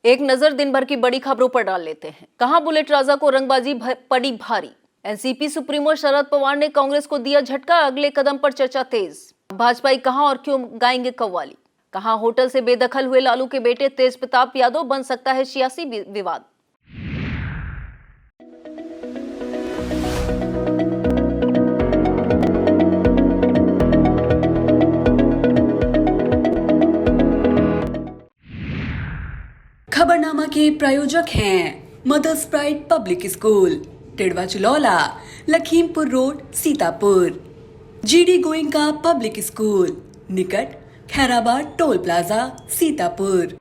एक नजर दिन भर की बड़ी खबरों पर डाल लेते हैं। कहां बुलेट राजा को रंगबाजी पड़ी भारी। एनसीपी सुप्रीमो शरद पवार ने कांग्रेस को दिया झटका, अगले कदम पर चर्चा तेज। भाजपाई कहां और क्यों गाएंगे कव्वाली। कहां होटल से बेदखल हुए लालू के बेटे तेज प्रताप यादव बन सकता है सियासी विवाद। खबरनामा के प्रायोजक हैं Mother's Pride public school, Tidwa Chulaula, Lakhimpur road, Sitapur. GD Goenka public school, निकट खैराबाद टोल प्लाजा, सीतापुर।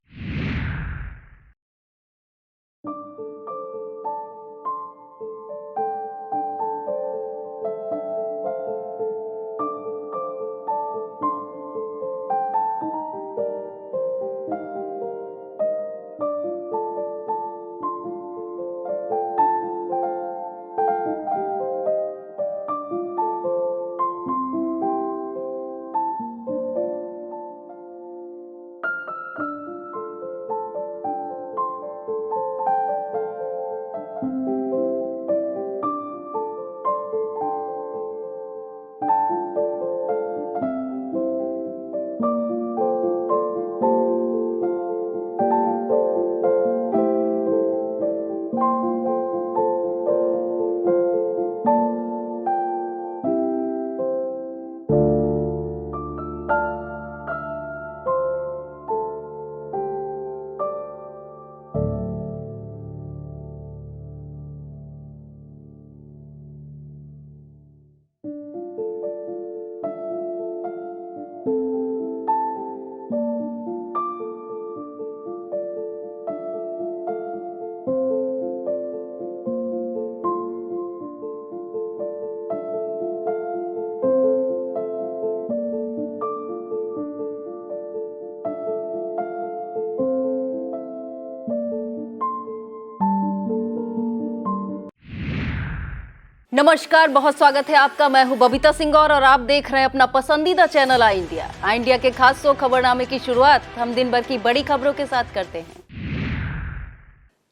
नमस्कार, बहुत स्वागत है आपका। मैं हूं बबीता सिंह और आप देख रहे हैं अपना पसंदीदा चैनल आई इंडिया। आई इंडिया के खास शो खबरनामे की शुरुआत हम दिन भर की बड़ी खबरों के साथ करते हैं।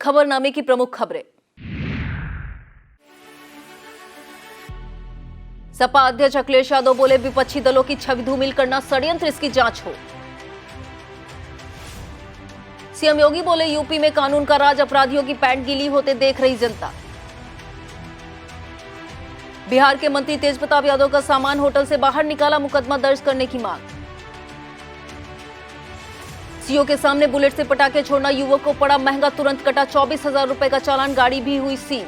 खबरनामे की प्रमुख खबरें। सपा अध्यक्ष अखिलेश यादव बोले विपक्षी दलों की छवि धूमिल करना षड्यंत्र, इसकी जांच हो। सीएम योगी बोले यूपी में कानून का राज, अपराधियों की पैंट गीली होते देख रही जनता। बिहार के मंत्री तेज प्रताप यादव का सामान होटल से बाहर निकाला, मुकदमा दर्ज करने की मांग। सीओ के सामने बुलेट से पटाखे छोड़ना युवक को पड़ा महंगा, तुरंत कटा 24,000 रुपए का चालान, गाड़ी भी हुई सीज।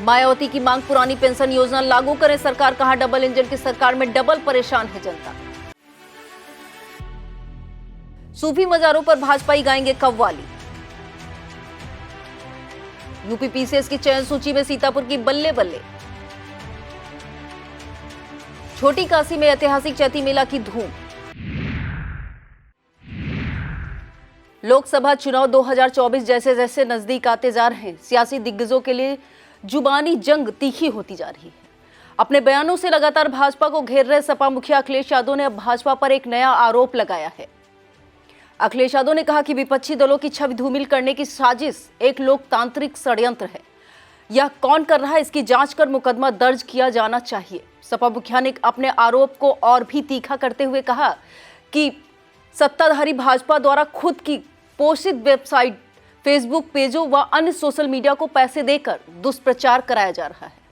मायावती की मांग पुरानी पेंशन योजना लागू करें सरकार, कहा डबल इंजन की सरकार में डबल परेशान है जनता। सूफी मजारों पर भाजपाई गाएंगे कव्वाली। यूपी पीसीएस की चयन सूची में सीतापुर की बल्ले बल्ले। छोटी काशी में ऐतिहासिक चैती मेला की धूम। लोकसभा चुनाव 2024 जैसे जैसे नजदीक आते जा रहे हैं, सियासी दिग्गजों के लिए जुबानी जंग तीखी होती जा रही है। अपने बयानों से लगातार भाजपा को घेर रहे सपा मुखिया अखिलेश यादव ने अब भाजपा पर एक नया आरोप लगाया है। अखिलेश यादव ने कहा कि विपक्षी दलों की छवि धूमिल करने की साजिश एक लोकतांत्रिक षड्यंत्र है। यह कौन कर रहा है, इसकी जांच कर मुकदमा दर्ज किया जाना चाहिए। सपा मुखिया ने अपने आरोप को और भी तीखा करते हुए कहा कि सत्ताधारी भाजपा द्वारा खुद की पोषित वेबसाइट, फेसबुक पेजों व अन्य सोशल मीडिया को पैसे देकर दुष्प्रचार कराया जा रहा है।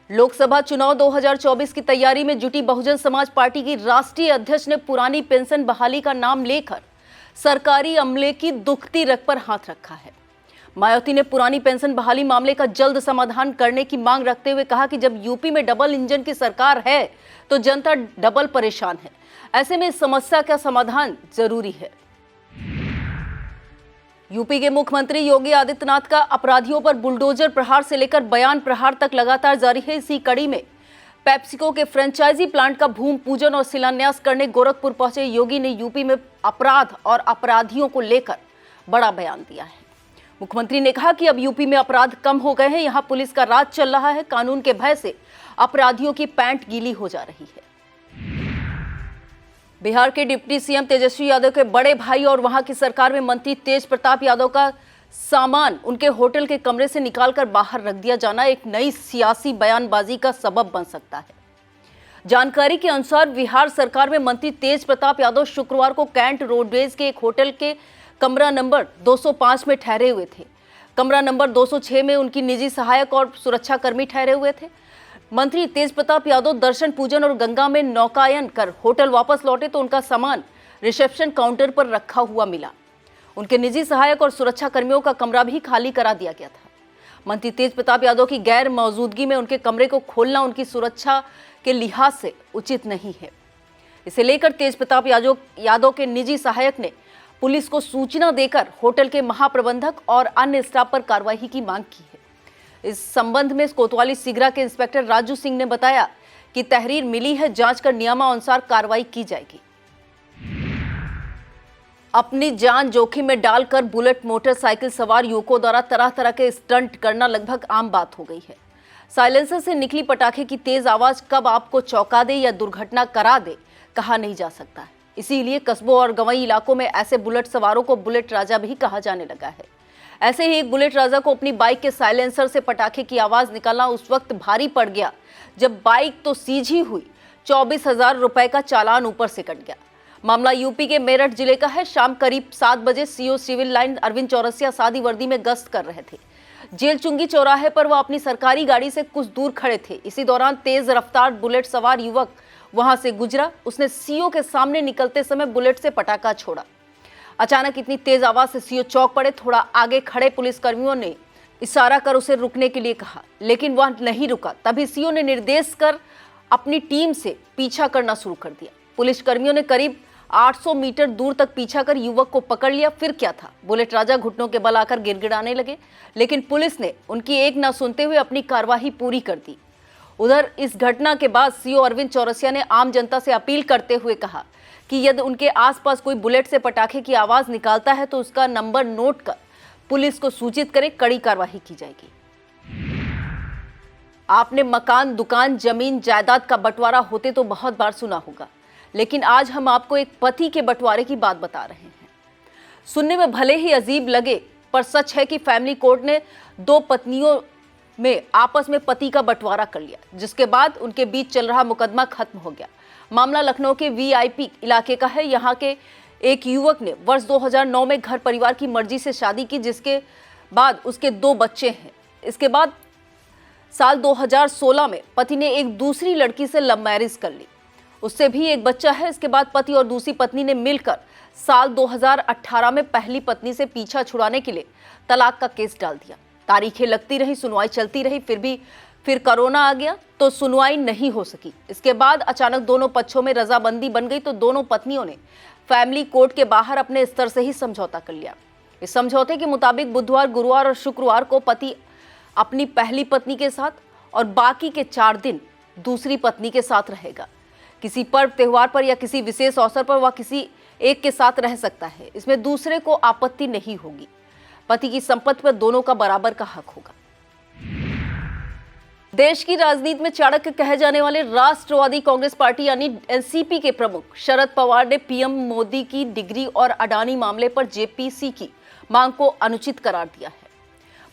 लोकसभा चुनाव 2024 की तैयारी में जुटी बहुजन समाज पार्टी की राष्ट्रीय अध्यक्ष ने पुरानी पेंशन बहाली का नाम लेकर सरकारी अमले की दुखती रग पर हाथ रखा है। मायावती ने पुरानी पेंशन बहाली मामले का जल्द समाधान करने की मांग रखते हुए कहा कि जब यूपी में डबल इंजन की सरकार है तो जनता डबल परेशान है। ऐसे में इस समस्या का समाधान जरूरी है। यूपी के मुख्यमंत्री योगी आदित्यनाथ का अपराधियों पर बुलडोजर प्रहार से लेकर बयान प्रहार तक लगातार जारी है। इसी कड़ी में पेप्सिको के फ्रेंचाइजी प्लांट का भूमि पूजन और शिलान्यास करने गोरखपुर पहुंचे योगी ने यूपी में अपराध और अपराधियों को लेकर बड़ा बयान दिया है। मुख्यमंत्री ने कहा कि अब यूपी में अपराध कम हो गए हैं, यहां पुलिस का राज चल रहा है, कानून के भय से अपराधियों की पैंट गीली हो जा रही है। बिहार के डिप्टी सीएम तेजस्वी यादव के बड़े भाई और वहां की सरकार में मंत्री तेज प्रताप यादव का सामान उनके होटल के कमरे से निकालकर बाहर रख दिया जाना एक नई सियासी बयानबाजी का सबब बन सकता है। जानकारी के अनुसार बिहार सरकार में मंत्री तेज प्रताप यादव शुक्रवार को कैंट रोडवेज के एक होटल के कमरा नंबर 205 में ठहरे हुए थे। कमरा नंबर 206 में उनकी निजी सहायक और सुरक्षा कर्मी ठहरे हुए थे। मंत्री तेज प्रताप यादव दर्शन पूजन और गंगा में नौकायन कर होटल वापस लौटे तो उनका सामान रिसेप्शन काउंटर पर रखा हुआ मिला। उनके निजी सहायक और सुरक्षा कर्मियों का कमरा भी खाली करा दिया गया था। मंत्री तेज प्रताप यादव की गैर मौजूदगी में उनके कमरे को खोलना उनकी सुरक्षा के लिहाज से उचित नहीं है। इसे लेकर तेज प्रताप यादव के निजी सहायक ने पुलिस को सूचना देकर होटल के महाप्रबंधक और अन्य स्टाफ पर कार्रवाई की मांग की है। इस संबंध में कोतवाली सिगरा के इंस्पेक्टर राजू सिंह ने बताया कि तहरीर मिली है, जांच कर नियमानुसार कार्रवाई की जाएगी। अपनी जान जोखिम में डालकर बुलेट मोटरसाइकिल सवार युवकों द्वारा तरह तरह के स्टंट करना लगभग आम बात हो गई है। साइलेंसर से निकली पटाखे की तेज आवाज कब आपको चौंका दे या दुर्घटना करा दे कहा नहीं जा सकता है। इसीलिए कस्बों और गंवई इलाकों में ऐसे बुलेट सवारों को बुलेट राजा भी कहा जाने लगा है। ऐसे ही एक बुलेट राजा को अपनी बाइक के साइलेंसर से पटाखे की आवाज निकालना उस वक्त भारी पड़ गया जब बाइक तो सीधी हुई, 24,000 रुपए का चालान ऊपर से कट गया। मामला यूपी के मेरठ जिले का है। शाम करीब 7 बजे CO civil line Arvind Chaurasia सादी वर्दी में गश्त कर रहे थे। जेल चुंगी चौराहे पर वह अपनी सरकारी गाड़ी से कुछ दूर खड़े थे। इसी दौरान तेज रफ्तार बुलेट सवार युवक वहां से गुजरा। उसने सीओ के सामने निकलते समय बुलेट से पटाखा छोड़ा। अचानक इतनी तेज आवाज से सीओ चौंक पड़े। थोड़ा आगे खड़े पुलिसकर्मियों ने इशारा कर उसे रुकने के लिए कहा, लेकिन वह नहीं रुका। तभी सीओ ने निर्देश कर अपनी टीम से पीछा करना शुरू कर दिया। पुलिसकर्मियों ने करीब 800 मीटर दूर तक पीछा कर युवक को पकड़ लिया। फिर क्या था, बुलेट राजा घुटनों के बल आकर गिड़गिड़ाने लगे, लेकिन पुलिस ने उनकी एक न सुनते हुए अपनी कार्रवाई पूरी कर दी। उधर इस घटना के बाद सीओ अरविंद चौरसिया ने आम जनता से अपील करते हुए कहा कि यदि उनके आसपास कोई बुलेट से पटाखे की आवाज निकालता है तो उसका नंबर नोट कर पुलिस को सूचित करें, कड़ी कार्रवाई की जाएगी। आपने मकान, दुकान, जमीन जायदाद का बंटवारा होते तो बहुत बार सुना होगा, लेकिन आज हम आपको एक पति के बंटवारे की बात बता रहे हैं। सुनने में भले ही अजीब लगे, पर सच है कि फैमिली कोर्ट ने 2 पत्नियों में आपस में पति का बंटवारा कर लिया, जिसके बाद उनके बीच चल रहा मुकदमा खत्म हो गया। मामला लखनऊ के वीआईपी इलाके का है। यहाँ के एक युवक ने वर्ष 2009 में घर परिवार की मर्जी से शादी की, जिसके बाद उसके 2 बच्चे हैं। इसके बाद साल 2016 में पति ने एक दूसरी लड़की से लव मैरिज कर ली, उससे भी एक बच्चा है। इसके बाद पति और दूसरी पत्नी ने मिलकर साल 2018 में पहली पत्नी से पीछा छुड़ाने के लिए तलाक का केस डाल दिया। तारीखें लगती रही, सुनवाई चलती रही, फिर कोरोना आ गया तो सुनवाई नहीं हो सकी। इसके बाद अचानक दोनों पक्षों में रजाबंदी बन गई तो दोनों पत्नियों ने फैमिली कोर्ट के बाहर अपने स्तर से ही समझौता कर लिया। इस समझौते के मुताबिक बुधवार, गुरुवार और शुक्रवार को पति अपनी पहली पत्नी के साथ और बाकी के 4 दिन दूसरी पत्नी के साथ रहेगा। किसी पर्व त्योहार पर या किसी विशेष अवसर पर वह किसी एक के साथ रह सकता है। इसमें दूसरे को आपत्ति नहीं होगी। पति की संपत्ति पर दोनों का बराबर का हक होगा। देश की राजनीति में चाणक्य कहे जाने वाले राष्ट्रवादी कांग्रेस पार्टी यानी एनसीपी के प्रमुख शरद पवार ने पीएम मोदी की डिग्री और अडानी मामले पर जेपीसी की मांग को अनुचित करार दिया है।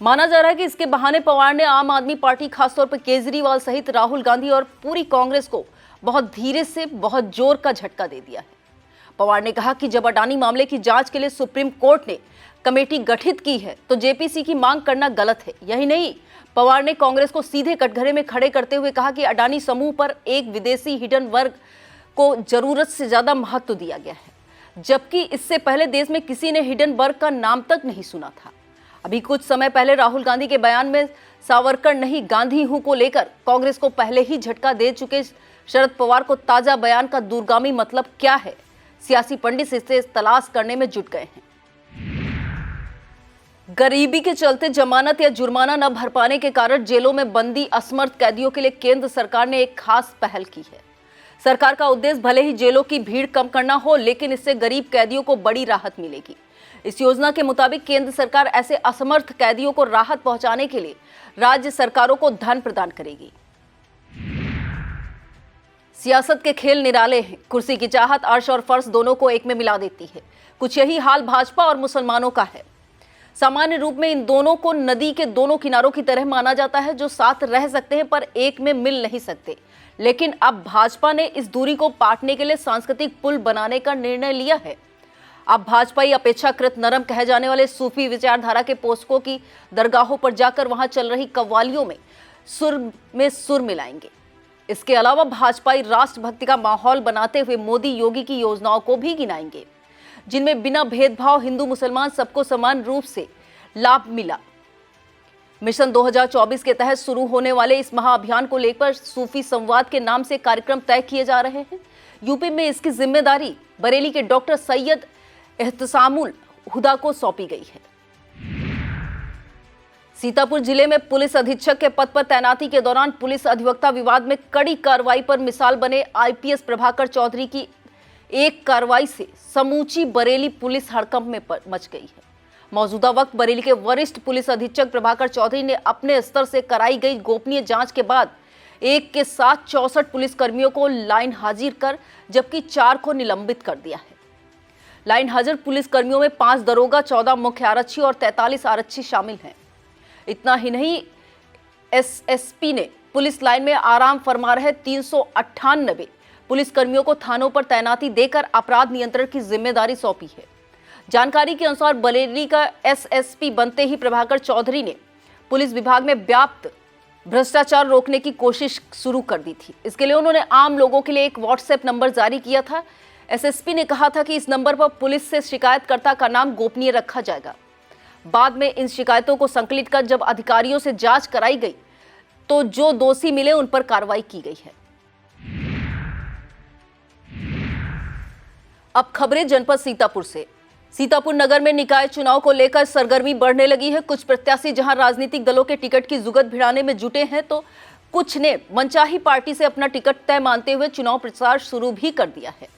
माना जा रहा है कि इसके बहाने पवार ने आम आदमी पार्टी, खासतौर पर केजरीवाल सहित राहुल गांधी और पूरी कांग्रेस को बहुत धीरे से बहुत जोर का झटका दे दिया है। पवार ने कहा कि जब अडानी मामले की जांच के लिए सुप्रीम कोर्ट ने कमेटी गठित की है तो जेपीसी की मांग करना गलत है। यही नहीं, पवार ने कांग्रेस को सीधे कटघरे में खड़े करते हुए कहा कि अडानी समूह पर एक विदेशी हिडन वर्ग को जरूरत से ज्यादा महत्व दिया गया है, जबकि इससे पहले देश में किसी ने हिडन वर्ग का नाम तक नहीं सुना था। अभी कुछ समय पहले राहुल गांधी के बयान में सावरकर नहीं गांधी हूं को लेकर कांग्रेस को पहले ही झटका दे चुके शरद पवार को ताजा बयान का दूरगामी मतलब क्या है, सियासी पंडित इसे तलाश करने में जुट गए हैं। गरीबी के चलते जमानत या जुर्माना न भर पाने के कारण जेलों में बंदी असमर्थ कैदियों के लिए केंद्र सरकार ने एक खास पहल की है। सरकार का उद्देश्य भले ही जेलों की भीड़ कम करना हो, लेकिन इससे गरीब कैदियों को बड़ी राहत मिलेगी। इस योजना के मुताबिक केंद्र सरकार ऐसे असमर्थ कैदियों को राहत पहुंचाने के लिए राज्य सरकारों को धन प्रदान करेगी। सियासत के खेल निराले हैं। कुर्सी की चाहत अर्श और फर्श दोनों को एक में मिला देती है। कुछ यही हाल भाजपा और मुसलमानों का है। सामान्य रूप में इन दोनों को नदी के दोनों किनारों की तरह माना जाता है, जो साथ रह सकते हैं पर एक में मिल नहीं सकते। लेकिन अब भाजपा ने इस दूरी को पाटने के लिए सांस्कृतिक पुल बनाने का निर्णय लिया है। अब भाजपाई अपेक्षाकृत नरम कहे जाने वाले सूफी विचारधारा के पोषकों की दरगाहों पर जाकर वहां चल रही कव्वालियों में सुर मिलाएंगे। इसके अलावा भाजपाई राष्ट्रभक्ति का माहौल बनाते हुए मोदी योगी की योजनाओं को भी गिनाएंगे, जिनमें बिना भेदभाव हिंदू मुसलमान सबको समान रूप से लाभ मिला। मिशन 2024 के तहत शुरू होने वाले इस महाअभियान को लेकर सूफी संवाद के नाम से कार्यक्रम तय किए जा रहे हैं। यूपी में इसकी जिम्मेदारी बरेली के डॉक्टर सैयद एहतसामुल हुदा को सौंपी गई है। सीतापुर जिले में पुलिस अधीक्षक के पद पर तैनाती के दौरान पुलिस अधिवक्ता विवाद में कड़ी कार्रवाई पर मिसाल बने आईपीएस प्रभाकर चौधरी की एक कार्रवाई से समूची बरेली पुलिस हड़कंप में मच गई है। मौजूदा वक्त बरेली के वरिष्ठ पुलिस अधीक्षक प्रभाकर चौधरी ने अपने स्तर से कराई गई गोपनीय जांच के बाद एक के साथ 64 पुलिसकर्मियों को लाइन हाजिर कर जबकि 4 को निलंबित कर दिया है। लाइन हाजिर पुलिसकर्मियों में 5 दरोगा, 14 मुख्य आरक्षी और 43 आरक्षी शामिल हैं। इतना ही नहीं, एसएसपी ने पुलिस लाइन में आराम फरमा रहे 398 पुलिसकर्मियों को थानों पर तैनाती देकर अपराध नियंत्रण की जिम्मेदारी सौंपी है। जानकारी के अनुसार बरेली का एसएसपी बनते ही प्रभाकर चौधरी ने पुलिस विभाग में व्याप्त भ्रष्टाचार रोकने की कोशिश शुरू कर दी थी। इसके लिए उन्होंने आम लोगों के लिए एक व्हाट्सएप नंबर जारी किया था। एसएसपी ने कहा था कि इस नंबर पर पुलिस से शिकायतकर्ता का नाम गोपनीय रखा जाएगा। बाद में इन शिकायतों को संकलित कर जब अधिकारियों से जांच कराई गई तो जो दोषी मिले उन पर कार्रवाई की गई है। अब खबरें जनपद सीतापुर से। सीतापुर नगर में निकाय चुनाव को लेकर सरगर्मी बढ़ने लगी है। कुछ प्रत्याशी जहां राजनीतिक दलों के टिकट की जुगत भिड़ाने में जुटे हैं तो कुछ ने मनचाही पार्टी से अपना टिकट तय मानते हुए चुनाव प्रचार शुरू भी कर दिया है।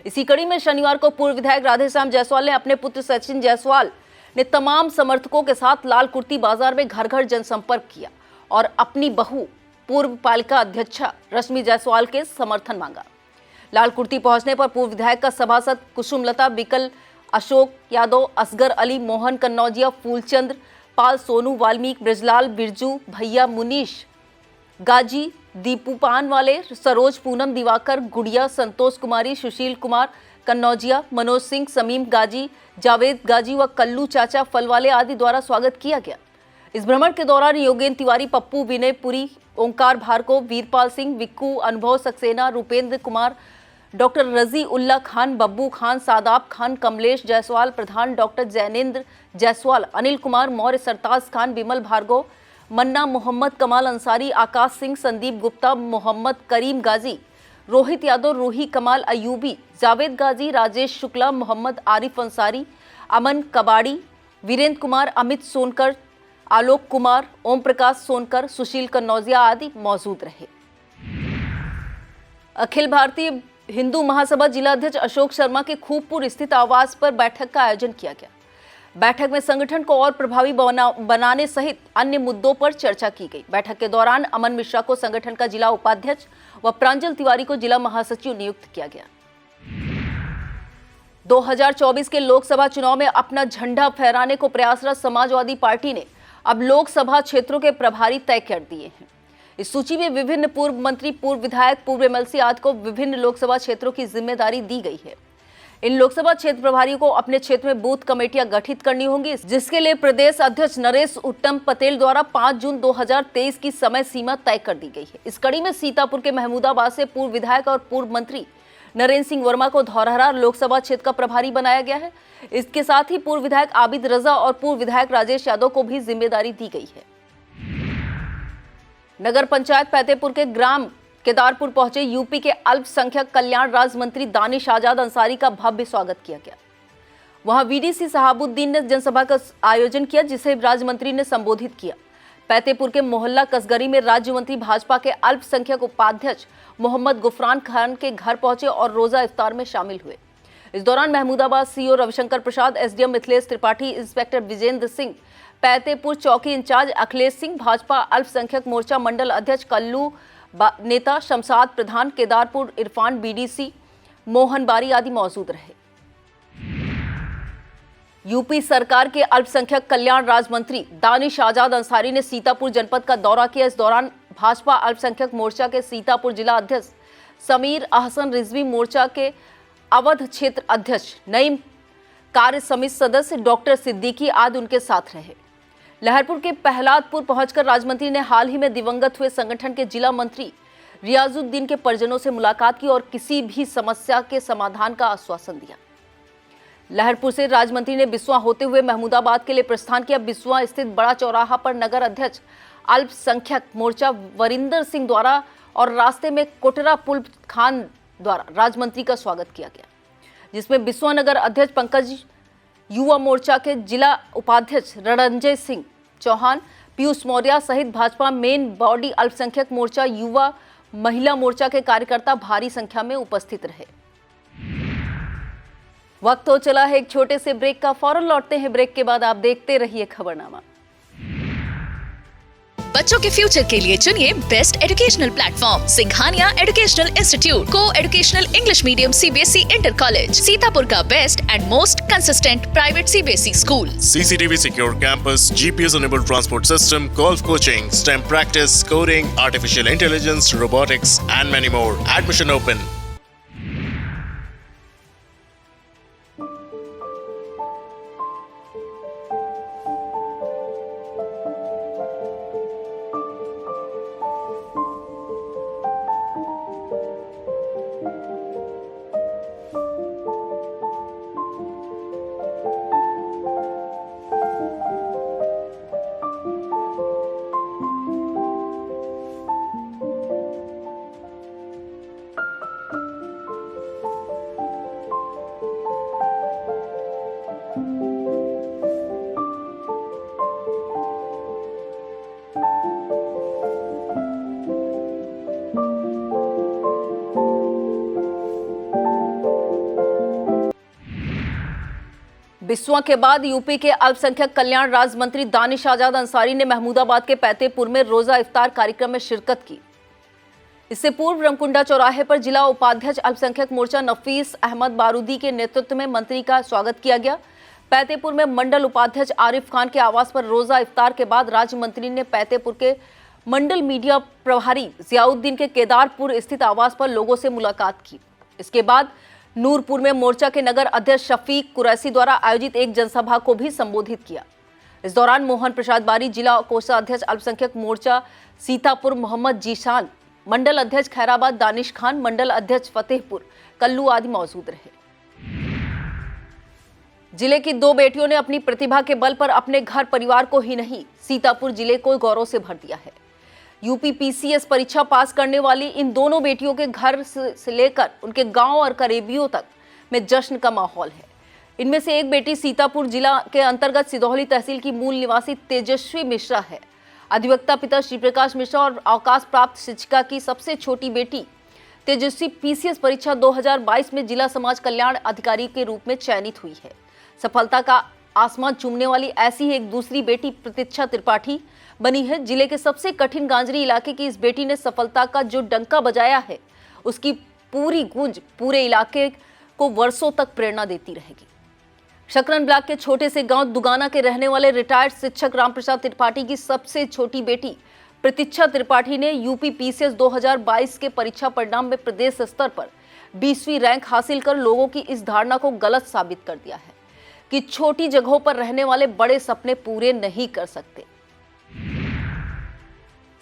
इसी कड़ी में शनिवार को पूर्व विधायक राधेश्याम जायसवाल ने अपने पुत्र सचिन जायसवाल ने तमाम समर्थकों के साथ लाल कुर्ती बाजार में घर घर जनसंपर्क किया और अपनी बहू पूर्व पालिका अध्यक्षा रश्मि जायसवाल के समर्थन मांगा। लाल कुर्ती पहुंचने पर पूर्व विधायक का सभासद कुसुमलता बिकल, अशोक यादव, असगर अली, मोहन कन्नौजिया, फूलचंद्र पाल, सोनू वाल्मीकि, ब्रजलाल, बिरजू भैया, मुनीश गाजी, दीपू पान वाले, सरोज, पूनम, दिवाकर, गुड़िया, संतोष कुमारी, सुशील कुमार कन्नौजिया, मनोज सिंह, समीम गाजी, जावेद गाजी व कल्लू चाचा फलवाले आदि द्वारा स्वागत किया गया। इस भ्रमण के दौरान योगेंद्र तिवारी, पप्पू, विनय पुरी, ओंकार भार्गव, वीरपाल सिंह, विक्कू, अनुभव सक्सेना, रूपेंद्र कुमार, डॉक्टर रजी उल्ला खान, बब्बू खान, सादाब खान, कमलेश जायसवाल प्रधान, डॉक्टर जैनेन्द्र जायसवाल, अनिल कुमार मौर्य, सरताज खान, विमल भार्गव, मन्ना, मोहम्मद कमाल अंसारी, आकाश सिंह, संदीप गुप्ता, मोहम्मद करीम गाजी, रोहित यादव, रूही कमाल अयूबी, जावेद गाजी, राजेश शुक्ला, मोहम्मद आरिफ अंसारी, अमन कबाड़ी, वीरेंद्र कुमार, अमित सोनकर, आलोक कुमार, ओम प्रकाश सोनकर, सुशील कन्नौजिया आदि मौजूद रहे। अखिल भारतीय हिंदू महासभा जिलाध्यक्ष अशोक शर्मा के खूबपुर स्थित आवास पर बैठक का आयोजन किया गया। बैठक में संगठन को और प्रभावी बनाने सहित अन्य मुद्दों पर चर्चा की गई। बैठक के दौरान अमन मिश्रा को संगठन का जिला उपाध्यक्ष व प्रांजल तिवारी को जिला महासचिव नियुक्त किया गया। 2024 के लोकसभा चुनाव में अपना झंडा फहराने को प्रयासरत समाजवादी पार्टी ने अब लोकसभा क्षेत्रों के प्रभारी तय कर दिए हैं। इस सूची में विभिन्न पूर्व मंत्री, पूर्व विधायक, पूर्व एमएलसी आदि को विभिन्न लोकसभा क्षेत्रों की जिम्मेदारी दी गई है। इन लोकसभा क्षेत्र प्रभारियों को अपने क्षेत्र में बूथ कमेटियां गठित करनी होंगी, जिसके लिए प्रदेश अध्यक्ष नरेश उत्तम पटेल द्वारा 5 जून 2023 की समय सीमा तय कर दी गई है। इस कड़ी में सीतापुर के महमूदाबाद से पूर्व विधायक और पूर्व मंत्री नरेंद्र सिंह वर्मा को धौरहरा लोकसभा क्षेत्र का प्रभारी बनाया गया है। इसके साथ ही पूर्व विधायक आबिद रजा और पूर्व विधायक राजेश यादव को भी जिम्मेदारी दी गई है। नगर पंचायत फतेहपुर के ग्राम केदारपुर पहुंचे यूपी के अल्पसंख्यक कल्याण राज्य मंत्री दानिश आजाद अंसारी का भव्य स्वागत किया गया। वहां वीडीसी साहबुद्दीन ने जनसभा का आयोजन किया, जिसे राज्य मंत्री ने संबोधित किया। फतेहपुर के मोहल्ला कसगरी में राज्य मंत्री भाजपा के अल्पसंख्यक उपाध्यक्ष मोहम्मद गुफरान खान के घर पहुंचे और रोजा इफ्तार में शामिल हुए। इस दौरान महमूदाबाद सीओ रविशंकर प्रसाद, एसडीएम मिथिलेश त्रिपाठी, इंस्पेक्टर विजेंद्र सिंह, फतेहपुर चौकी इंचार्ज अखिलेश सिंह, भाजपा अल्पसंख्यक मोर्चा मंडल अध्यक्ष कल्लू नेता शमशाद प्रधान, केदारपुर इरफान, बीडीसी मोहन बारी आदि मौजूद रहे। यूपी सरकार के अल्पसंख्यक कल्याण राज्य मंत्री दानिश आजाद अंसारी ने सीतापुर जनपद का दौरा किया। इस दौरान भाजपा अल्पसंख्यक मोर्चा के सीतापुर जिला अध्यक्ष समीर अहसन रिजवी, मोर्चा के अवध क्षेत्र अध्यक्ष नईम, कार्य समिति सदस्य डॉक्टर सिद्दीकी आदि उनके साथ रहे। लहरपुर के प्रहलादपुर पहुंचकर राज्यमंत्री ने हाल ही में दिवंगत हुए संगठन के जिला मंत्री रियाजुद्दीन के परिजनों से मुलाकात की और किसी भी समस्या के समाधान का आश्वासन दिया। लहरपुर से राज्यमंत्री ने बिस्वा होते हुए महमूदाबाद के लिए प्रस्थान किया। बिस्वा स्थित बड़ा चौराहा पर नगर अध्यक्ष अल्पसंख्यक मोर्चा वरिंदर सिंह द्वारा और रास्ते में कोटरा पुल खान द्वारा राज्यमंत्री का स्वागत किया गया, जिसमें बिस्वा नगर अध्यक्ष पंकज, युवा मोर्चा के जिला उपाध्यक्ष रणंजय सिंह चौहान, पीयूष मौर्य सहित भाजपा मेन बॉडी अल्पसंख्यक मोर्चा, युवा महिला मोर्चा के कार्यकर्ता भारी संख्या में उपस्थित रहे। वक्त हो चला है एक छोटे से ब्रेक का, फौरन लौटते हैं ब्रेक के बाद। आप देखते रहिए खबरनामा। बच्चों के फ्यूचर के लिए चुनिए best educational platform Singhania educational institute, coeducational English medium CBSE inter college, Sitapur का best and most consistent private CBSE school. CCTV secure campus, GPS enabled transport system, golf coaching, STEM practice, coding, artificial intelligence, robotics and many more. Admission open. Biswa के बाद UP के अल्पसंख्यक कल्याण राज्य मंत्री दानिश आजाद अंसारी ने महमूदाबाद के पैतेपुर में रोजा इफ्तार कार्यक्रम में शिरकत की। इससे पूर्व रमकुंडा चौराहे पर जिला उपाध्यक्ष अल्पसंख्यक मोर्चा नफीस अहमद बारूदी के नेतृत्व में मंत्री का स्वागत किया गया। पैतेपुर में मंडल उपाध्यक्ष आरिफ खान के आवास पर रोजा इफ्तार के बाद राज्य मंत्री ने पैतेपुर के मंडल मीडिया प्रभारी जियाउद्दीन के केदारपुर स्थित आवास पर लोगों से मुलाकात की। इसके बाद नूरपुर में मोर्चा के नगर अध्यक्ष शफीक कुरैशी द्वारा आयोजित एक जनसभा को भी संबोधित किया। इस दौरान मोहन प्रसाद बारी, जिला कोषाध्यक्ष अल्पसंख्यक मोर्चा सीतापुर मोहम्मद जीशान, मंडल अध्यक्ष खैराबाद दानिश खान, मंडल अध्यक्ष फतेहपुर कल्लू आदि मौजूद रहे। जिले की दो बेटियों ने अपनी प्रतिभा के बल पर अपने घर परिवार को ही नहीं, सीतापुर जिले को गौरव से भर दिया है। यूपी पीसीएस परीक्षा पास करने वाली इन दोनों बेटियों के घर से लेकर उनके गांव और करीबियों तक में जश्न का माहौल है। इनमें से एक बेटी सीतापुर जिला के अंतर्गत सिधौली तहसील की मूल निवासी तेजस्वी मिश्रा है। अधिवक्ता पिता श्री प्रकाश मिश्रा और अवकाश प्राप्त शिक्षिका की सबसे छोटी बेटी तेजस्वी पीसीएस परीक्षा 2022 में जिला समाज कल्याण अधिकारी के रूप में चयनित हुई है। सफलता का आसमान चूमने वाली ऐसी ही एक दूसरी बेटी प्रतीक्षा त्रिपाठी बनी है। जिले के सबसे कठिन गांजरी इलाके की इस बेटी ने सफलता का जो डंका बजाया है, उसकी पूरी गूंज पूरे इलाके को वर्षों तक प्रेरणा देती रहेगी। शकरन ब्लॉक के छोटे से गांव दुगाना के रहने वाले रिटायर्ड शिक्षक रामप्रसाद त्रिपाठी की सबसे छोटी बेटी प्रतीक्षा त्रिपाठी ने यूपी पीसीएस 2022 के परीक्षा परिणाम में प्रदेश स्तर पर 20वीं रैंक हासिल कर लोगों की इस धारणा को गलत साबित कर दिया है कि छोटी जगहों पर रहने वाले बड़े सपने पूरे नहीं कर सकते।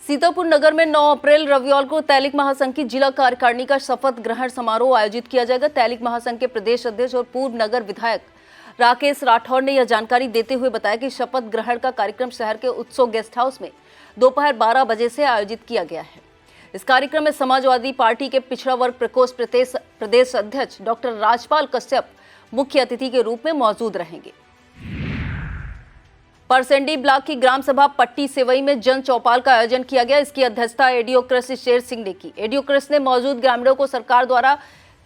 सीतापुर नगर में 9 अप्रैल रविवार को तैलिक महासंघ की जिला कार्यकारिणी का शपथ ग्रहण समारोह आयोजित किया जाएगा। तैलिक महासंघ के प्रदेश अध्यक्ष और पूर्व नगर विधायक राकेश राठौर ने यह जानकारी देते हुए बताया कि शपथ ग्रहण का कार्यक्रम शहर के उत्सव गेस्ट हाउस में दोपहर 12 बजे से आयोजित किया गया है। इस कार्यक्रम में समाजवादी पार्टी के पिछड़ा वर्ग प्रकोष्ठ प्रदेश अध्यक्ष डॉक्टर राजपाल कश्यप मुख्य अतिथि के रूप में मौजूद रहेंगे। परसेंडी ब्लॉक की ग्राम सभा पट्टी सेवई में जन चौपाल का आयोजन किया गया। इसकी अध्यक्षता एडीओ कृषि शेर सिंह ने की। एडीओ कृषि ने मौजूद ग्रामीणों को सरकार द्वारा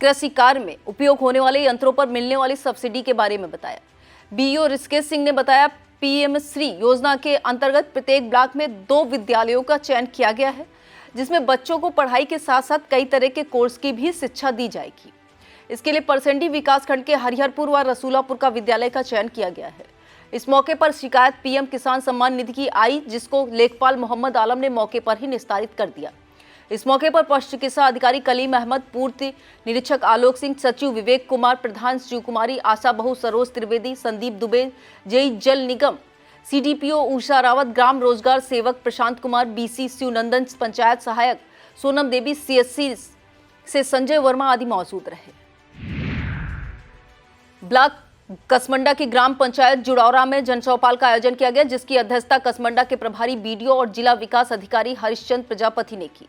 कृषि कार्य में उपयोग होने वाले यंत्रों पर मिलने वाली सब्सिडी के बारे में बताया। बीईओ ऋषिकेश सिंह ने बताया, पीएम श्री योजना के अंतर्गत प्रत्येक ब्लॉक में 2 विद्यालयों का चयन किया गया है, जिसमें बच्चों को पढ़ाई के साथ साथ कई तरह के कोर्स की भी शिक्षा दी जाएगी। इसके लिए परसेंडी विकासखंड के हरिहरपुर व रसूलापुर का विद्यालय का चयन किया गया है। इस मौके पर शिकायत पीएम किसान सम्मान निधि की आई, जिसको लेखपाल मोहम्मद आलम ने मौके पर ही निस्तारित कर दिया। इस मौके पर पशु चिकित्सा अधिकारी कलीम अहमद, पूर्ति निरीक्षक आलोक सिंह, सचिव विवेक कुमार, प्रधान शिव कुमारी, आशा बहु सरोज त्रिवेदी, संदीप दुबे, जेई जल निगम सीडीपीओ उषा रावत, ग्राम रोजगार सेवक प्रशांत कुमार, बीसी शिवनंदन, पंचायत सहायक सोनम देवी, सीएससी से संजय वर्मा आदि मौजूद रहे। ब्लॉक कसमंडा की ग्राम पंचायत जुड़ौरा में जनचौपाल का आयोजन किया गया, जिसकी अध्यक्षता कसमंडा के प्रभारी बीडीओ और जिला विकास अधिकारी हरिश्चंद्र प्रजापति ने की।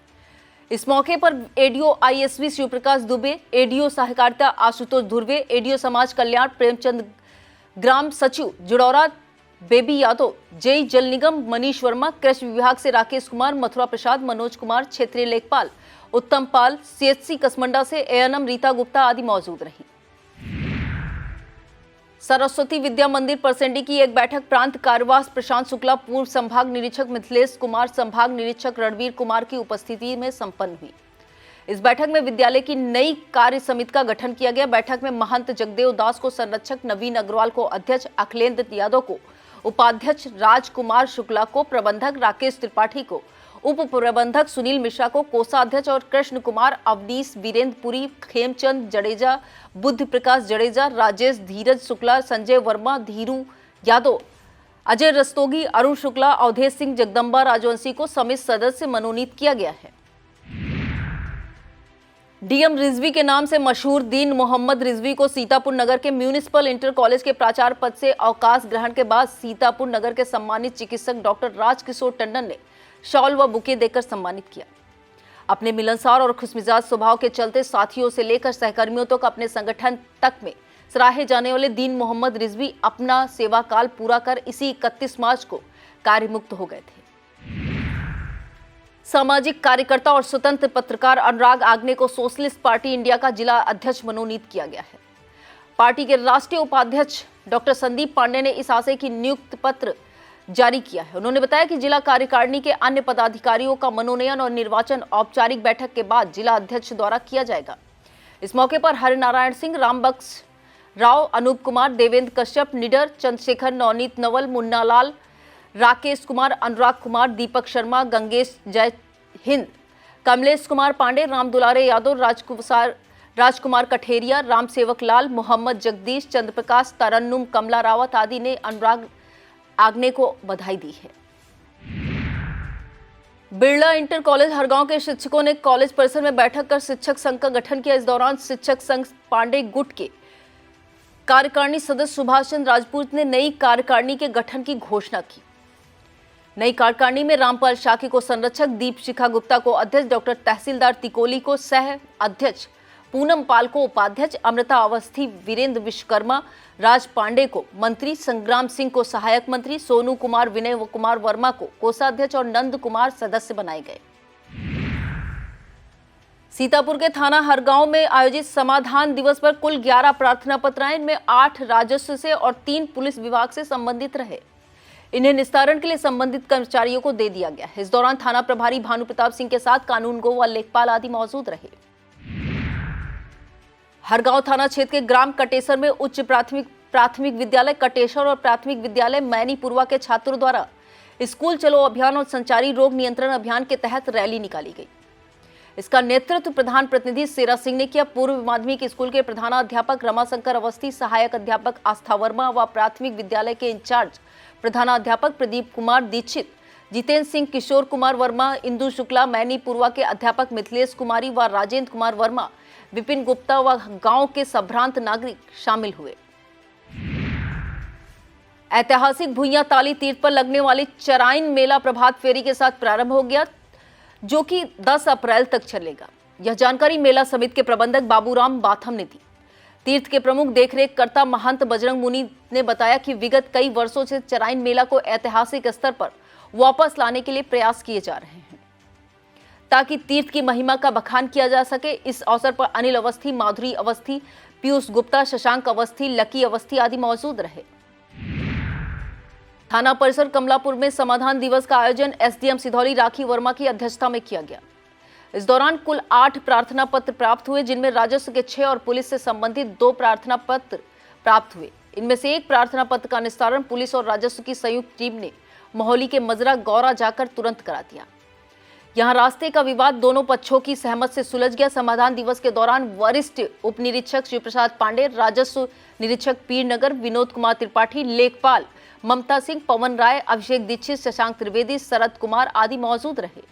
इस मौके पर एडीओ आईएसवी शिवप्रकाश दुबे, एडीओ सहकारिता आशुतोष धुर्वे, एडीओ समाज कल्याण प्रेमचंद, ग्राम सचिव जुड़ौरा बेबी यादव, जेई जल निगम मनीष वर्मा, कृषि विभाग से राकेश कुमार, मथुरा प्रसाद, मनोज कुमार, क्षेत्रीय लेखपाल उत्तम पाल, सीएचसी कसमंडा से एएनएम रीता गुप्ता आदि मौजूद रही। सरस्वती विद्या मंदिर परसेंडी की एक बैठक प्रांत कार्यवाह प्रशांत शुक्ला, पूर्व संभाग निरीक्षक मिथिलेश कुमार, संभाग निरीक्षक रणवीर कुमार की उपस्थिति में संपन्न हुई। इस बैठक में विद्यालय की नई कार्य समिति का गठन किया गया। बैठक में महंत जगदेव दास को संरक्षक, नवीन अग्रवाल को अध्यक्ष, अखिलेंद्र यादव को उपाध्यक्ष, राजकुमार शुक्ला को प्रबंधक, राकेश त्रिपाठी को उप प्रबंधक, सुनील मिश्रा को कोषाध्यक्ष और कृष्ण कुमार, अवनीश वीरेंद्रपुरी, खेमचंद जडेजा, बुद्ध प्रकाश जडेजा, राजेश, धीरज शुक्ला, संजय वर्मा, धीरू यादव, अजय रस्तोगी, अरुण शुक्ला, अवधेश सिंह, जगदम्बा राजवंशी को समिति सदस्य मनोनीत किया गया है। डीएम रिजवी के नाम से मशहूर दीन मोहम्मद रिजवी को सीतापुर नगर के म्यूनिसिपल इंटर कॉलेज के प्राचार्य पद से अवकाश ग्रहण के बाद सीतापुर नगर के सम्मानित चिकित्सक डॉक्टर राजकिशोर टंडन ने शॉल व बुके देकर सम्मानित किया। अपने मिलनसार और खुशमिजाज स्वभाव के चलते साथियों से लेकर सहकर्मियों तक अपने संगठन तक में सराहे जाने वाले दीन मोहम्मद रिजवी अपना सेवा काल पूरा कर इसी 31 मार्च को कार्यमुक्त हो गए थे। सामाजिक कार्यकर्ता और स्वतंत्र पत्रकार अनुराग आग्ने को सोशलिस्ट पार्टी इंडिया का जिला अध्यक्ष मनोनीत किया गया है। पार्टी के राष्ट्रीय उपाध्यक्ष डॉक्टर संदीप पांडे ने इस आशय की नियुक्ति पत्र जारी किया है। उन्होंने बताया कि जिला कार्यकारिणी के अन्य पदाधिकारियों का मनोनयन और निर्वाचन औपचारिक बैठक के बाद जिला अध्यक्ष द्वारा किया जाएगा। इस मौके पर हरिनारायण सिंह, रामबख्श राव, अनूप कुमार, देवेंद्र कश्यप, निडर, चंद्रशेखर, नवनीत नवल, मुन्नालाल, राकेश कुमार, अनुराग कुमार, दीपक शर्मा, गंगेश जय हिंद, कमलेश कुमार पांडे, राम दुलारे यादव, राजकुमार कठेरिया, राम सेवक लाल, मोहम्मद जगदीश, चंद्रप्रकाश, तरन्नुम, कमला रावत आदि ने अनुराग आग्ने को बधाई दी है। बिरला इंटर कॉलेज हरगांव के शिक्षकों ने कॉलेज परिसर में बैठक कर शिक्षक संघ का गठन किया। इस दौरान शिक्षक संघ पांडे गुट के कार्यकारिणी सदस्य सुभाष चंद्र राजपूत ने नई कार्यकारिणी के गठन की घोषणा की। नई कार्यकारिणी में रामपाल शाकी को संरक्षक, दीप शिखा गुप्ता को अध्यक्ष, डॉक्टर तहसीलदार तिकोली को सह अध्यक्ष, पूनम पाल को उपाध्यक्ष, अमृता अवस्थी, वीरेंद्र विश्वकर्मा, राज पांडे को मंत्री, संग्राम सिंह को सहायक मंत्री, सोनू कुमार, विनय कुमार वर्मा को कोषाध्यक्ष और नंद कुमार सदस्य बनाए गए। सीतापुर के थाना हरगांव में आयोजित समाधान दिवस पर कुल 11 प्रार्थना पत्र आए। इनमें 8 राजस्व से और 3 पुलिस विभाग से संबंधित रहे। इन्हें निस्तारण के लिए संबंधित कर्मचारियों को दे दिया गया है। इस दौरान थाना प्रभारी भानु प्रताप सिंह के साथ कानून गो व लेखपाल आदि मौजूद रहे। हरगांव थाना क्षेत्र के ग्राम कटेसर में उच्च प्राथमिक विद्यालय कटेसर और प्राथमिक विद्यालय मैनीपुरवा के छात्रों द्वारा स्कूल चलो अभियान और संचारी रोग नियंत्रण अभियान के तहत रैली निकाली गई। इसका नेतृत्व प्रधान प्रतिनिधि सेरा सिंह ने किया। पूर्व माध्यमिक स्कूल के प्रधानाध्यापक रमाशंकर अवस्थी, सहायक अध्यापक आस्था वर्मा व प्राथमिक विद्यालय के इंचार्ज प्रधानाध्यापक प्रदीप कुमार दीक्षित, जितेंद्र सिंह, किशोर कुमार वर्मा, इंदु शुक्ला, मैनीपुरवा के अध्यापक मिथिलेश कुमारी व राजेंद्र कुमार वर्मा, विपिन गुप्ता व गांव के संभ्रांत नागरिक शामिल हुए। ऐतिहासिक भुइयां ताली तीर्थ पर लगने वाली चराइन मेला प्रभात फेरी के साथ प्रारंभ हो गया, जो कि 10 अप्रैल तक चलेगा। यह जानकारी मेला समिति के प्रबंधक बाबूराम बाथम ने दी। तीर्थ के प्रमुख देखरेखकर्ता महंत बजरंग मुनि ने बताया कि विगत कई वर्षों से चराइन मेला को ऐतिहासिक स्तर पर वापस लाने के लिए प्रयास किए जा रहे हैं ताकि तीर्थ की महिमा का बखान किया जा सके। इस अवसर पर अनिल अवस्थी, माधुरी अवस्थी, पीयूष गुप्ता, शशांक अवस्थी, लकी अवस्थी आदि मौजूद रहे। थाना परिसर कमलापुर में समाधान दिवस का आयोजन एसडीएम सिधौली राखी वर्मा की अध्यक्षता में किया गया। इस दौरान कुल 8 प्रार्थना पत्र प्राप्त हुए, जिनमें राजस्व के 6 और पुलिस से संबंधित 2 प्रार्थना पत्र प्राप्त हुए। इनमें से एक प्रार्थना पत्र का निस्तारण पुलिस और राजस्व की संयुक्त टीम ने मोहाली के मजरा गौरा जाकर तुरंत करा दिया। यहां रास्ते का विवाद दोनों पक्षों की सहमत से सुलझ गया। समाधान दिवस के दौरान वरिष्ठ उप निरीक्षक शिव प्रसाद पांडे, राजस्व निरीक्षक पीरनगर विनोद कुमार त्रिपाठी, लेखपाल ममता सिंह, पवन राय, अभिषेक दीक्षित, शशांक त्रिवेदी, शरद कुमार आदि मौजूद रहे।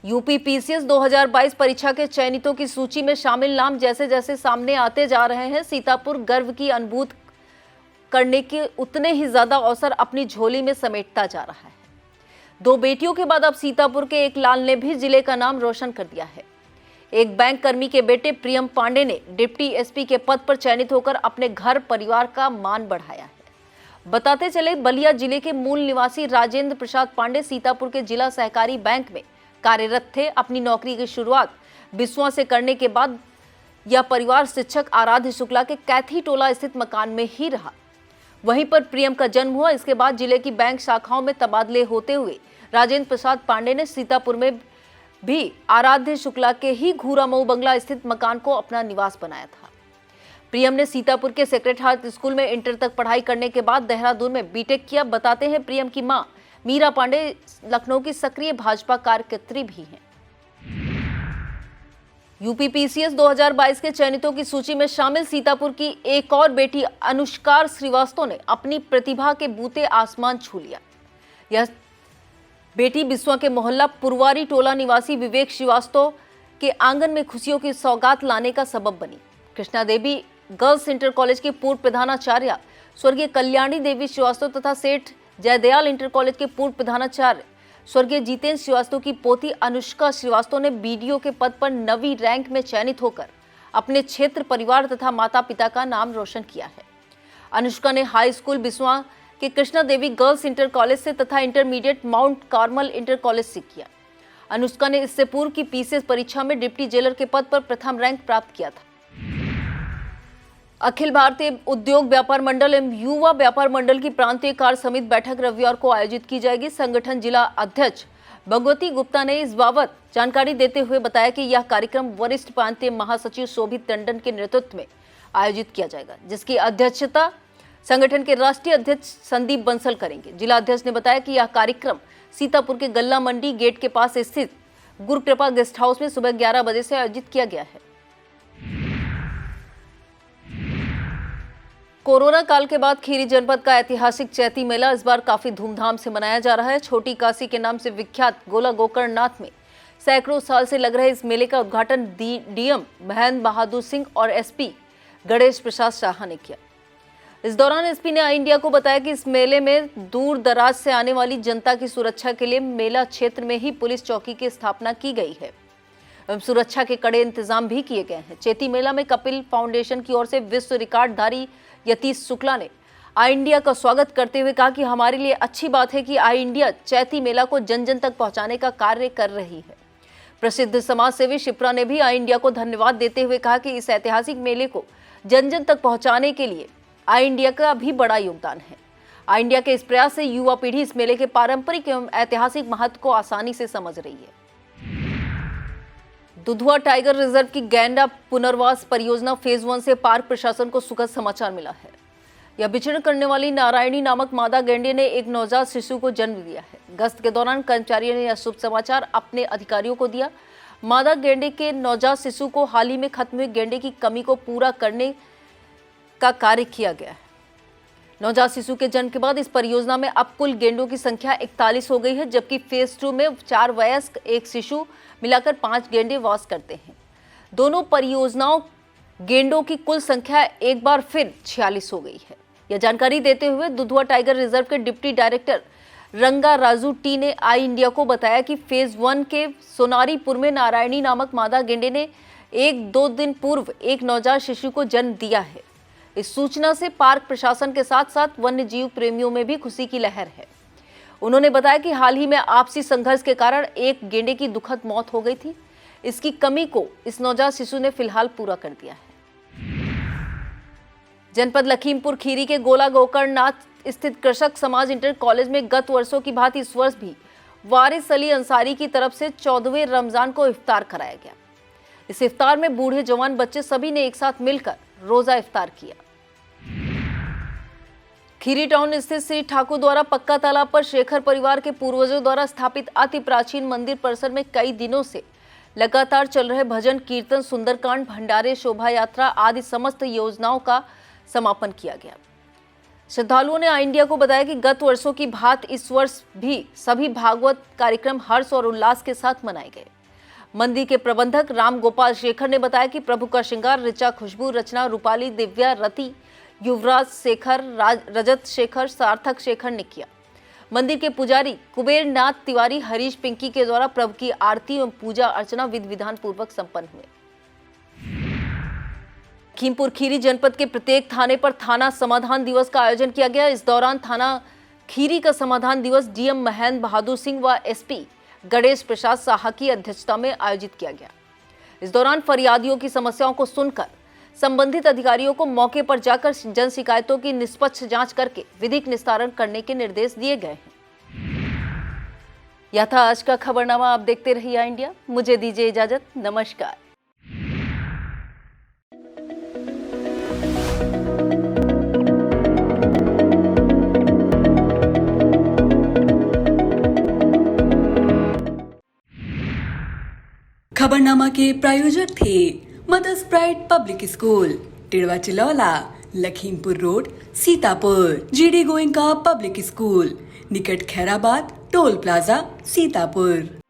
यूपी पीसीएस 2022 परीक्षा के चयनितों की सूची में शामिल नाम जैसे जैसे सामने आते जा रहे हैं, सीतापुर गर्व की अनुभूति करने के उतने ही ज्यादा अवसर अपनी झोली में समेटता जा रहा है। 2 बेटियों के बाद अब सीतापुर के एक लाल ने भी जिले का नाम रोशन कर दिया है। एक बैंक कर्मी के बेटे प्रियम पांडे ने डिप्टी एसपी के पद पर चयनित होकर अपने घर परिवार का मान बढ़ाया है। बताते चले, बलिया जिले के मूल निवासी राजेंद्र प्रसाद पांडे सीतापुर के जिला सहकारी बैंक में कार्यरत थे। अपनी नौकरी की शुरुआत बिस्वा से करने के बाद यह परिवार शिक्षक आराध्य शुक्ला के कैथी टोला स्थित मकान में ही रहा। वहीं पर प्रियम का जन्म हुआ। इसके बाद जिले की बैंक शाखाओं में तबादले होते हुए राजेंद्र प्रसाद पांडे ने सीतापुर में भी आराध्य शुक्ला के ही घूरा मऊ बंगला स्थित मकान को अपना निवास बनाया था। प्रियम ने सीतापुर के सेक्रेट हार्ट स्कूल में इंटर तक पढ़ाई करने के बाद देहरादून में बीटेक किया। बताते हैं, प्रियम की मां मीरा पांडे लखनऊ की सक्रिय भाजपा कार्यकर्त्री भी हैं। यूपी पीसीएस 2022 के चयनितों की सूची में शामिल सीतापुर की एक और बेटी अनुष्का श्रीवास्तव ने अपनी प्रतिभा के बूते आसमान छू लिया। यह बेटी बिस्वा के मोहल्ला पुरवारी टोला निवासी विवेक श्रीवास्तव के आंगन में खुशियों की सौगात लाने का सबब बनी। कृष्णा देवी गर्ल्स इंटर कॉलेज के पूर्व प्रधानाचार्य स्वर्गीय कल्याणी देवी श्रीवास्तव तथा सेठ जयदयाल इंटर कॉलेज के पूर्व प्रधानाचार्य स्वर्गीय जितेंद्र श्रीवास्तव की पोती अनुष्का श्रीवास्तव ने बीडीओ के पद पर 9वीं रैंक में चयनित होकर अपने क्षेत्र, परिवार तथा माता पिता का नाम रोशन किया है। अनुष्का ने हाई स्कूल बिस्वा के कृष्णा देवी गर्ल्स इंटर कॉलेज से तथा intermediate mount Carmel inter college से किया। अनुष्का ने इससे पूर्व की पीसीएस परीक्षा में डिप्टी जेलर के पद पर प्रथम रैंक प्राप्त किया था। अखिल भारतीय उद्योग व्यापार मंडल एवं युवा व्यापार मंडल की प्रांतीय कार्य समिति बैठक रविवार को आयोजित की जाएगी। संगठन जिला अध्यक्ष भगवती गुप्ता ने इस बाबत जानकारी देते हुए बताया कि यह कार्यक्रम वरिष्ठ प्रांतीय महासचिव शोभित टंडन के नेतृत्व में आयोजित किया जाएगा, जिसकी अध्यक्षता संगठन के राष्ट्रीय अध्यक्ष संदीप बंसल करेंगे। जिला अध्यक्ष ने बताया कि यह कार्यक्रम सीतापुर के गल्ला मंडी गेट के पास स्थित गुरुकृपा गेस्ट हाउस में सुबह 11 बजे से आयोजित किया गया है। कोरोना काल के बाद खीरी जनपद का ऐतिहासिक चैती मेला इस बार काफी धूमधाम से मनाया जा रहा है। छोटी काशी के नाम से विख्यात गोला गोकर्णनाथ में सैकड़ों साल से लग रहे इस मेले का उद्घाटन डीएम महेंद्र बहादुर सिंह और एसपी गणेश प्रसाद शाह ने किया। इस दौरान एसपी ने आई इंडिया को बताया कि इस मेले में दूर दराज से आने वाली जनता की सुरक्षा के लिए मेला क्षेत्र में ही पुलिस चौकी की स्थापना की गई है एवं सुरक्षा के कड़े इंतजाम भी किए गए हैं। चैती मेला में कपिल फाउंडेशन की ओर से विश्व रिकॉर्डधारी यतीश शुक्ला ने आई इंडिया का स्वागत करते हुए कहा कि हमारे लिए अच्छी बात है कि आई इंडिया चैती मेला को जन जन तक पहुंचाने का कार्य कर रही है। प्रसिद्ध समाज सेवी शिप्रा ने भी आई इंडिया को धन्यवाद देते हुए कहा कि इस ऐतिहासिक मेले को जन जन तक पहुंचाने के लिए आई इंडिया का भी बड़ा योगदान है। आई इंडिया के इस प्रयास से युवा पीढ़ी इस मेले के पारंपरिक एवं ऐतिहासिक महत्व को आसानी से समझ रही है। दुधवा टाइगर रिजर्व की गैंडा पुनर्वास परियोजना फेज 1 से पार्क प्रशासन को सुखद समाचार मिला है। यह विचरण करने वाली नारायणी नामक मादा गैंडे ने एक नवजात शिशु को जन्म दिया है। गश्त के दौरान कर्मचारियों ने यह शुभ समाचार अपने अधिकारियों को दिया। मादा गैंडे के नवजात शिशु को हाल ही में खत्म हुए गैंडे की कमी को पूरा करने का कार्य किया गया है। नवजात शिशु के जन्म के बाद इस परियोजना में अब कुल गेंडों की संख्या 41 हो गई है, जबकि फेज 2 में 4 वयस्क, 1 शिशु मिलाकर 5 गेंडे वास करते हैं। दोनों परियोजनाओं गेंडों की कुल संख्या एक बार फिर 46 हो गई है। यह जानकारी देते हुए दुधवा टाइगर रिजर्व के डिप्टी डायरेक्टर रंगा राजू टी ने आई इंडिया को बताया कि फेज 1 के सोनारीपुर में नारायणी नामक मादा गेंडे ने 1-2 दिन पूर्व एक नवजात शिशु को जन्म दिया है। इस सूचना से पार्क प्रशासन के साथ साथ वन्य जीव प्रेमियों में भी खुशी की लहर है। उन्होंने बताया कि हाल ही में आपसी संघर्ष के कारण एक गेंडे की दुखद मौत हो गई थी। इसकी कमी को इस नवजात शिशु ने फिलहाल पूरा कर दिया है। जनपद लखीमपुर खीरी के गोला गोकर्णनाथ स्थित कृषक समाज इंटर कॉलेज में गत वर्षों की भांति इस वर्ष भी वारिस अली अंसारी की तरफ से 14वें रमजान को इफ्तार कराया गया। इस इफ्तार में बूढ़े जवान बच्चे सभी ने एक साथ मिलकर रोजा इफ्तार किया। खीरी टाउन स्थित श्री ठाकुर द्वारा पक्का तालाब पर शेखर परिवार के पूर्वजों द्वारा स्थापित अति प्राचीन मंदिर परिसर में कई दिनों से लगातार चल रहे भजन कीर्तन, सुंदरकांड, भंडारे, शोभा यात्रा आदि समस्त योजनाओं का समापन किया गया। श्रद्धालुओं ने आई इंडिया को बताया कि गत वर्षों की भांति इस वर्ष भी सभी भागवत कार्यक्रम हर्ष और उल्लास के साथ मनाए गए। मंदिर के प्रबंधक राम गोपाल शेखर ने बताया कि प्रभु का श्रृंगार ऋचा, खुशबू, रचना, रूपाली, दिव्या, रति, युवराज शेखर, रजत शेखर, सार्थक शेखर ने किया। मंदिर के पुजारी कुबेर नाथ तिवारी, हरीश पिंकी के द्वारा प्रभु की आरती एवं पूजा अर्चना विधि विधान पूर्वक संपन्न हुए। लखीमपुर खीरी जनपद के प्रत्येक थाने पर थाना समाधान दिवस का आयोजन किया गया। इस दौरान थाना खीरी का समाधान दिवस डीएम महेंद्र बहादुर सिंह व एसपी गणेश प्रसाद साहा की अध्यक्षता में आयोजित किया गया। इस दौरान फरियादियों की समस्याओं को सुनकर संबंधित अधिकारियों को मौके पर जाकर जन शिकायतों की निष्पक्ष जांच करके विधिक निस्तारण करने के निर्देश दिए गए हैं। यह था आज का खबरनामा। आप देखते रहिए आई इंडिया। मुझे दीजिए इजाजत। नमस्कार। खबरनामा के प्रायोजक थे Mother's Pride public school, Tidwa Chilaula, Lakhimpur road, Sitapur. GD Goenka public school, निकट खैराबाद टोल प्लाजा, सीतापुर।